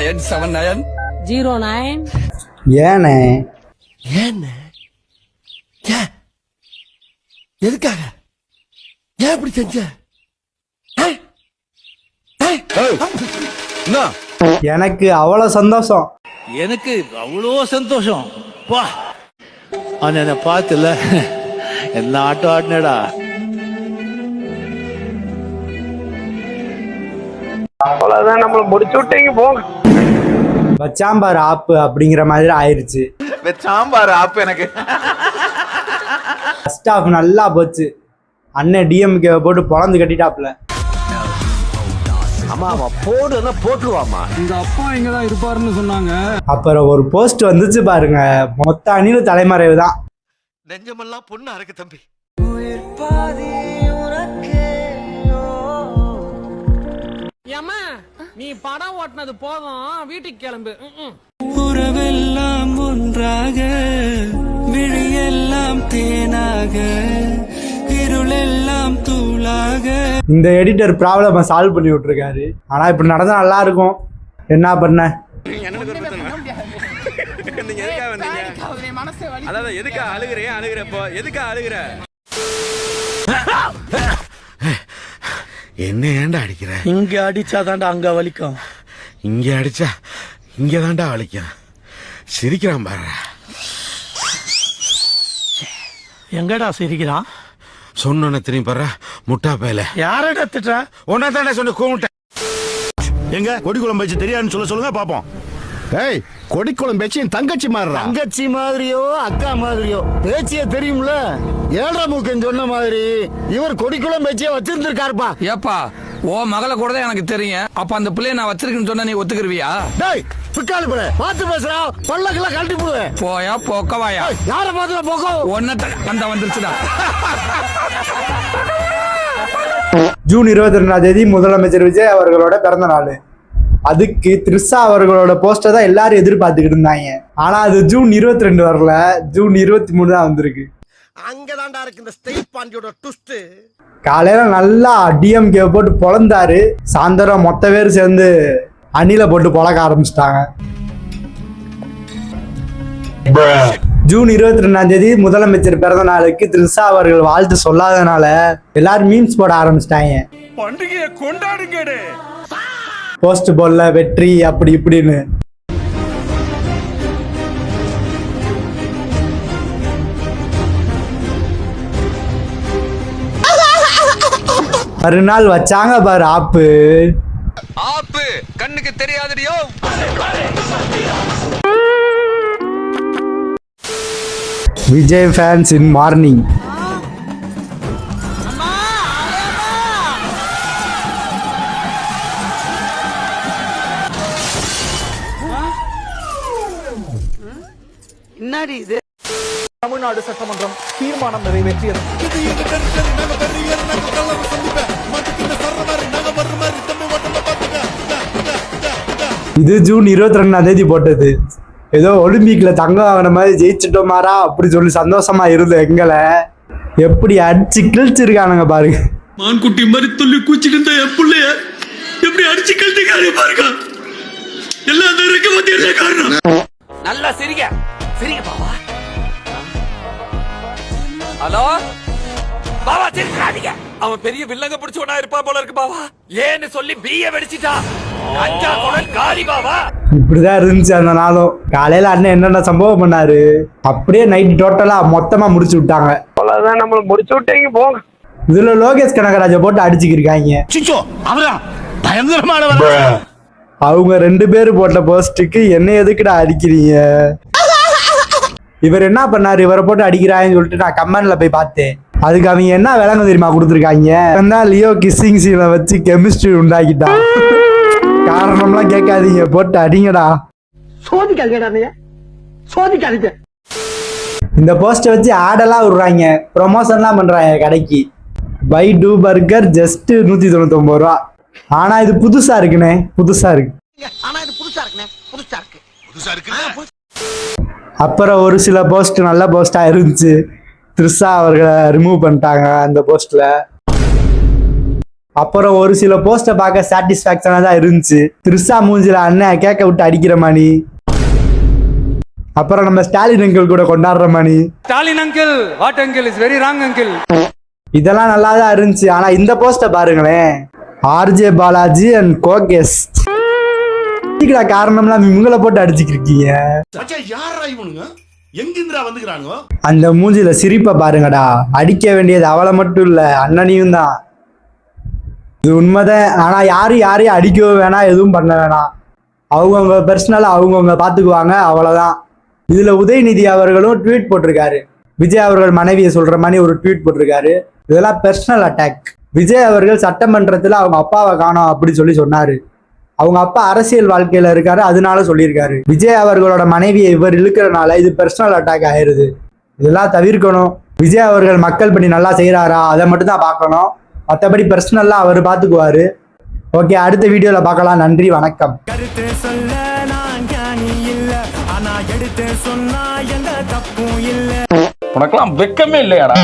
979 ஏனே எதுக்காக ஏன் இப்படி செஞ்ச? எனக்கு அவ்வளவு சந்தோஷம். எனக்கு அவ்வளோ சந்தோஷம். வா என்ன பார்த்துல என்ன ஆட்டம் ஆடினடா. அவ்வளவுதான், நம்மள முடிச்சு விட்டீங்க போங்க. வச்சாம்பார் ஆப்பு அப்படிங்கிற மாதிரி ஆயிருச்சு. சாம்பார் ஆப்பு எனக்கு ஃபர்ஸ்ட் ஹாஃப் நல்லா போச்சு. அண்ணன் டிஎம்கே போட்டு பொழந்து கட்டிட்டாப்ல. அம்மா போடுன்னா போட்டுருவாமா. உங்க அப்பா இங்கதான் இருப்பாருன்னு சொன்னாங்க. அப்புறம் ஒரு போஸ்ட் வந்துச்சு பாருங்க, மொத்த அணிலும் தலைமறைவு தான். நெஞ்சமெல்லாம் பொண்ணு அறக்கு தம்பி. ஏம்மா நீ படம் ஓட்டுனது போதும், வீட்டுக்கு கிளம்பு. உறவெல்லாம் ஒன்றாக, விழியெல்லாம் தேனாக, இருளெல்லாம் தூளாக. இந்த எடிட்டர் ப்ராப்ளம சால்வ் பண்ணி விட்டுருக்காரு. ஆனா இப்படி நடந்தா நல்லா இருக்கும். என்ன பண்ண? என்ன ஏன்டா அடிக்கிற? இங்க அடிச்சாதான்டா அங்க வலிக்கும். இங்க அடிச்சா இங்க தான்டா வலிக்கும். சிரிக்கிறான் பாரு. எங்கடா சிரிக்கிறான்? சொன்ன திரும்பி பாரு. முட்டா பேல யாரடா திட்டா? உன்ன தானே சொன்ன கூப்பிட்டேன். எங்க கொடிக்குளம் பேச்சு தெரியாதுன்னு சொல்லுங்க பாப்போம். ஏய், கொடிக்குளம் பேச்சு என் தங்கச்சி மாதிரி. தங்கச்சி மாதிரியோ அக்கா மாதிரியோ பேச்சியே தெரியும்ல. ஏழரை மூக்கன் சொன்ன மாதிரி இவர் கொடிக்குளம் பேச்சியே வச்சிருந்திருக்காருப்பா. ஏப்பா ஓ மகளை கூட தான் எனக்கு தெரியும். அப்ப அந்த பிள்ளைய நான் வச்சிருக்கேன்னு சொன்னா நீ ஒத்துக்குருவியா? டேய் பிக்காலி பிள்ளை பார்த்து பேசுறா. பல்லக்கெல்லாம் கழட்டி போடுவேன். போயா போக்கவாயா? யார பாத்துல போக்கோ? ஒன்னத்த அந்த வந்துருச்சுடா. ஜூன் 22 முதலமைச்சர் விஜய் அவர்களோட பிறந்த நாள். அதுக்கு த்ரிஷா அவர்களோட போஸ்டர் தான் எல்லாரும் எதிர்பார்த்துக்கிட்டு இருந்தாங்க. ஆனா அது ஜூன் 22 வரல, ஜூன் 23 தான் வந்திருக்கு. அங்கதான்டா இருக்கு இந்த ஸ்டேட் பாண்டியோட ட்விஸ்ட். காலையில நல்லா டிஎம்கே போட்டு பொழந்தாரு. சாயந்தரம் மொத்த பேர் சேர்ந்து அணில போட்டு பொழக்க ஆரம்பிச்சிட்டாங்க. ஜூன் 22 முதலமைச்சர் பிறந்த நாளுக்கு த்ரிஷா அவர்கள் வாழ்த்து சொல்லாதனால எல்லாரும் மீம்ஸ் போட ஆரம்பிச்சிட்டாங்க. பண்டிகையை கொண்டாடுங்கடே. போஸ்ட் போடல வெற்றி அப்படி இப்படின்னு. மறுநாள் வச்சாங்க பாரு ஆப்பு. ஆப்பு கண்ணுக்கு தெரியாதடியோ. Vijay fans in morning. என்னடி இது? தமிழ்நாடு சட்டமன்றம் தீர்மானம் நிறைவேற்றியது. இது ஜூன் 22 போட்டது. ஏதோ ஒலிம்பிக்ல தங்கம் வாங்கின மாதிரி ஜெயிச்சிட்டோமாரா அப்படி சொல்லி சந்தோஷமா இருந்த எங்களை எப்படி அடிச்சு கிழிச்சிருக்கானுங்க பாருங்க. மான்குட்டி மாதிரி துள்ளி கூச்சிட்டு இருந்த என் பிள்ளைய எப்படி அடிச்சு கழட்டிக்காரு பாருங்க. எல்லாம் அந்த இருக்க பத்தி என்ன காரணம்? நல்லா சிரிங்க சிரிங்க பாவா. ஹலோ பாவா, சிரிக்காதீங்க. அவன் பெரிய வில்லங்க பிடிச்சவனா இருப்பா போல இருக்கு பாவா. ஏன்னு சொல்லி பிய வெடிச்சிட்டா. அஞ்சா குடல் காலி பாவா. இப்படிதான் இருந்துச்சு அந்த நாளும். காலையில அண்ணன் என்னென்ன சம்பவம் பண்ணாரு, அப்படியே நைட் டோட்டலா மொத்தமா முடிச்சு விட்டாங்க. அவ்வளவுதான், நம்மள முடிச்சு விட்டீங்க போங்க. இதுல லோகேஷ் கனகராஜ போட்டு அடிச்சுக்கிருக்காங்க. அவங்க 2 பேரு போட்ட போஸ்டுக்கு என்ன எதுக்குடா அடிக்கிறீங்க? இவர் என்ன பண்ணாரு, இவரை போட்டு அடிக்கிறாங்கன்னு சொல்லிட்டு நான் கமெண்ட்ல போய் பார்த்தேன். அதுக்கு அவங்க என்ன விளங்க தெரியுமா கொடுத்துருக்காங்க? லியோ கிஸ்ஸிங் சீனை வச்சு கெமிஸ்ட்ரி உண்டாக்கிட்டான். காரணம்லாம் கேட்காதீங்க, போட்டு அடிங்கடா. சோதிக்காதீங்க. இந்த போஸ்டை வச்சு ஆடெல்லாம் விடுறாங்க, ப்ரொமோஷன்லாம் பண்றாங்க கடைக்கு. பை டூ பர்கர் ஜஸ்ட் 199 ரூபா. ஆனா இது புதுசா இருக்குண்ணே, புதுசா இருக்கு. அப்புறம் ஒரு சில போஸ்ட் நல்ல போஸ்டா இருந்துச்சு. த்ரிஷா அவர்களை ரிமூவ் பண்ணிட்டாங்க அந்த போஸ்ட்ல. அப்புறம் ஒரு சில போஸ்ட்டை பார்க்க சாட்டிஸ்ஃபேக்ஷனா தான் இருந்துச்சு. த்ரிஷா மூஞ்சில அண்ணன் கேக்க விட்டு அடிக்கிற மணி, அப்புறம் நம்ம ஸ்டாலின் அங்கிள் கூட கொண்டாடுற மணி. Stalin uncle, what uncle is very wrong uncle. இதெல்லாம் நல்லா தான் இருந்துச்சு. ஆனா இந்த போஸ்ட்டை பாருங்களேன், ஆர்ஜே பாலாஜி அண்ட் கோகேஸ். காரணம்லாம் இவங்களை போட்டு அடிச்சுக்கிருக்கீங்க. யாரா இவனுங்க? எங்கிந்திரா வந்துக்கிறானுங்க? அந்த மூஞ்சில சிரிப்பை பாருங்கடா. அடிக்க வேண்டியது அவளை மட்டும் இல்ல, அண்ணனையும் தான். இது உண்மைதான். ஆனா யாரையும் அடிக்கவும் வேணாம், எதுவும் பண்ண வேணாம். அவங்கவுங்க பர்சனலா அவங்கவுங்க பாத்துக்குவாங்க, அவ்வளவுதான். இதுல உதயநிதி அவர்களும் ட்வீட் போட்டிருக்காரு. விஜய் அவர்கள் மனைவியை சொல்ற மாதிரி ஒரு ட்வீட் போட்டிருக்காரு. இதெல்லாம் பர்சனல் அட்டாக். விஜய் அவர்கள் சட்டமன்றத்துல அவங்க அப்பாவை காணோம் அப்படி சொன்னாரு. அவங்க அப்பா அரசியல் வாழ்க்கையில இருக்காரு, அதனால சொல்லியிருக்காரு. விஜய் அவர்களோட மனைவியை இவர் இழுக்கிறனால இது பர்சனல் அட்டாக் ஆயிருது. இதெல்லாம் தவிர்க்கணும். விஜய் அவர்கள் மக்கள் பணி நல்லா செய்யறாரா அதை மட்டும் தான் பார்க்கணும். மற்றபடி பர்சனலா அவர் பார்த்துக்குவாரு. ஓகே, அடுத்த வீடியோல பார்க்கலாம். நன்றி, வணக்கம். கருத்து சொல்ல நான் ஞானி இல்ல, ஆனா எடுத்து சொன்னா எந்த தப்பும் இல்ல. உனக்கெல்லாம் வெக்கமே இல்லையாடா?